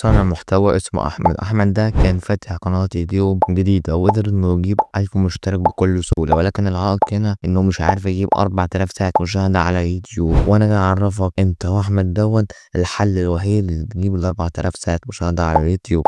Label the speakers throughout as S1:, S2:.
S1: صانع محتوى اسمه أحمد. أحمد ده كان فاتح قناة يوتيوب جديدة وقدر إنه يجيب 1000 مشترك بكل سهولة، ولكن العائق هنا إنه مش عارف يجيب 4000 ساعة مشاهدة على يوتيوب. وأنا جاي أعرفك أنت وأحمد الحل الوحيد اللي تجيب ال4000 ساعة مشاهدة على اليوتيوب.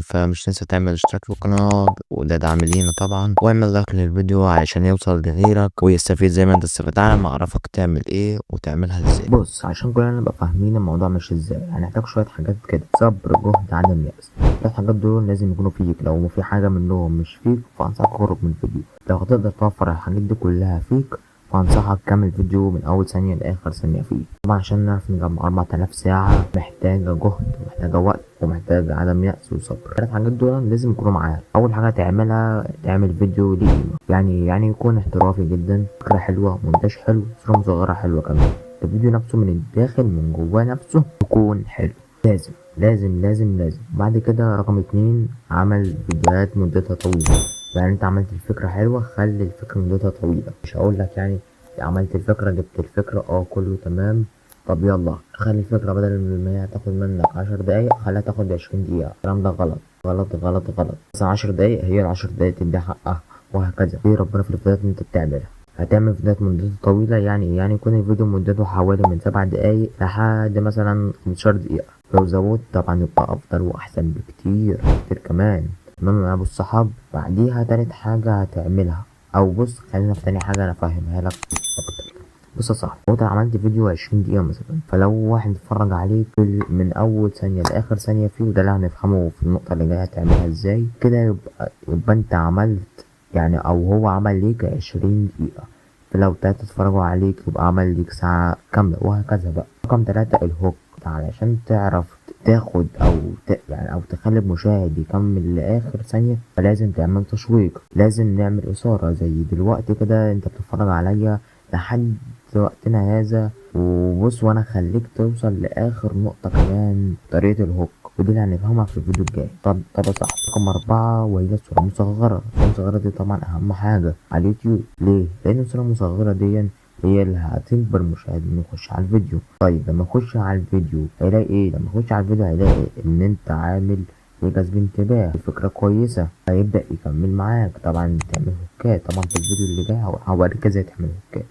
S1: فمش تنسى تعمل اشتراك في القناة وده دعم لينا طبعا، واعمل لايك للفيديو علشان يوصل لغيرك ويستفيد زي ما انت استفدت. تعالى أعرفك تعمل ايه وتعملها ازاي.
S2: بص، عشان كلنا نبقى فاهمين الموضوع ماشي ازاي هنحتاج شوية حاجات كده: صبر، جهد، عدم يأس. الحاجات دول لازم يكونوا فيك. لو في حاجة منهم مش فيك فأنصحك تخرج من الفيديو. لو هتقدر توفر الحاجات دي كلها فيك فأنصحك كمل فيديو من أول ثانية لآخر ثانية فيه. طبعا عشان نعرف نجمع 4000 ساعة محتاجة جهد ومحتاجة وقت ومحتاجة عدم يأس وصبر. الثلاث حاجات دول لازم يكونوا معاك. أول حاجة تعملها تعمل فيديو ليه قيمة، يعني يكون احترافي جدا، فكرة حلوة، مونتاج حلو، صورة مصغرة حلوة كمان. الفيديو نفسه من الداخل من جواه نفسه يكون حلو. لازم لازم لازم لازم. بعد كده رقم 2، عمل فيديوهات مدتها طويلة. يعني انت عملت الفكرة حلوة، خلي الفكرة مدتها طويلة. مش هقول لك يعني عملت الفكرة جبت الفكرة كله تمام، طب يلا خلي الفكرة بدل ما هي تاخد منك 10 دقايق خليها تاخد 20 دقيقة. الكلام ده غلط غلط غلط غلط. مثلا 10 دقايق هي ال10 دقايق تديها حقها، وهكذا. في ربنا في الفيديوهات اللي انت بتعملها. هتعمل فيديوهات مدته طويلة، يعني يكون الفيديو مدته حوالي من 7 دقايق لحد مثلا 15 دقيقة. لو زودت طبعا يبقى أفضل وأحسن بكتير كتير كمان. تمام يا أبو الصحاب. بعديها تالت حاجة هتعملها، أو بص خلينا في تاني حاجة أنا أفهمها لك أكتر. بص يا صاحبي، لو انت عملت فيديو 20 دقيقة مثلا، فلو واحد اتفرج عليك من أول ثانية لآخر ثانية فيه، وده اللي هنفهمه في النقطة اللي جاية هتعملها ازاي كده، يبقى انت عملت يعني، أو هو عمل ليك 20 دقيقة. فلو تلاتة اتفرجوا عليك يبقى عمل ليك ساعة كاملة، وهكذا بقى. رقم 3، الهوك. علشان تعرف تاخد أو تخلي المشاهد يكمل لآخر ثانية، فلازم تعمل تشويق، لازم نعمل إثارة. زي دلوقتي كده انت بتتفرج عليا لحد وقتنا هذا، وبص وانا خليك توصل لاخر نقطة كمان. طريقة الهوك ودي اللي هنفهمها في الفيديو الجاي. طب يا صاحبي، رقم 4 وهي الصورة المصغرة. الصورة المصغرة دي طبعا اهم حاجة على اليوتيوب. ليه؟ لان الصورة المصغرة دي هي اللي هتجبر المشاهد انه يخش على الفيديو. طيب لما يخش على الفيديو هيلاقي ايه؟ لما يخش على الفيديو هيلاقي ان انت عامل جذب انتباه، الفكرة كويسة، هيبدأ يكمل معاك. طبعا تعمل هوكات. طبعا في الفيديو اللي جاي هوريك ازاي تعمل هوكات.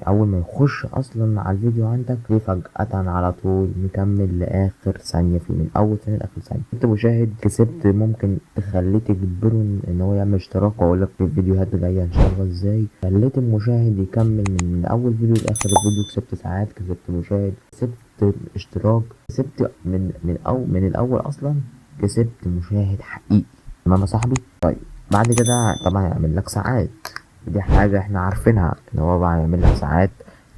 S2: اول ما يخش اصلا على الفيديو عندك ليه فجأة على طول مكمل لاخر ثانية فيه، من اول ثانية لاخر ثانية. انت مشاهد كسبت، ممكن تخليه تجبره ان هو يعمل اشتراك، واقول لك في الفيديوهات الجاية ان شاء الله ازاي خليت المشاهد يكمل من اول فيديو لاخر الفيديو. كسبت ساعات، كسبت مشاهد، كسبت اشتراك، كسبت من الاول اصلا كسبت مشاهد حقيقي. تمام يا صاحبي؟ طيب بعد كده طبعا هيعمل لك ساعات. دي حاجة احنا عارفينها ان هو بقى يعمل لك ساعات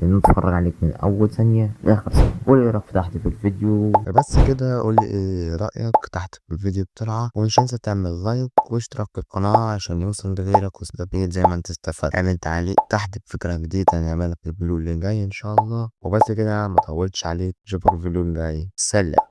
S2: لانه يتفرج عليك من اول ثانية لاخر ثانية. قول ايه رأيك تحت في الفيديو.
S1: بس كده قولي ايه رأيك تحت في الفيديو بسرعة، ومش تنسى تعمل لايك واشتراك في القناة عشان يوصل لغيرك وتستفيد زي ما انت استفدت. اعمل تعليق تحت بفكرة جديدة نعملها في الفيديو اللي جاي ان شاء الله. وبس كده مطولتش عليك، اشوفك في الفيديو اللي جاي. سلام.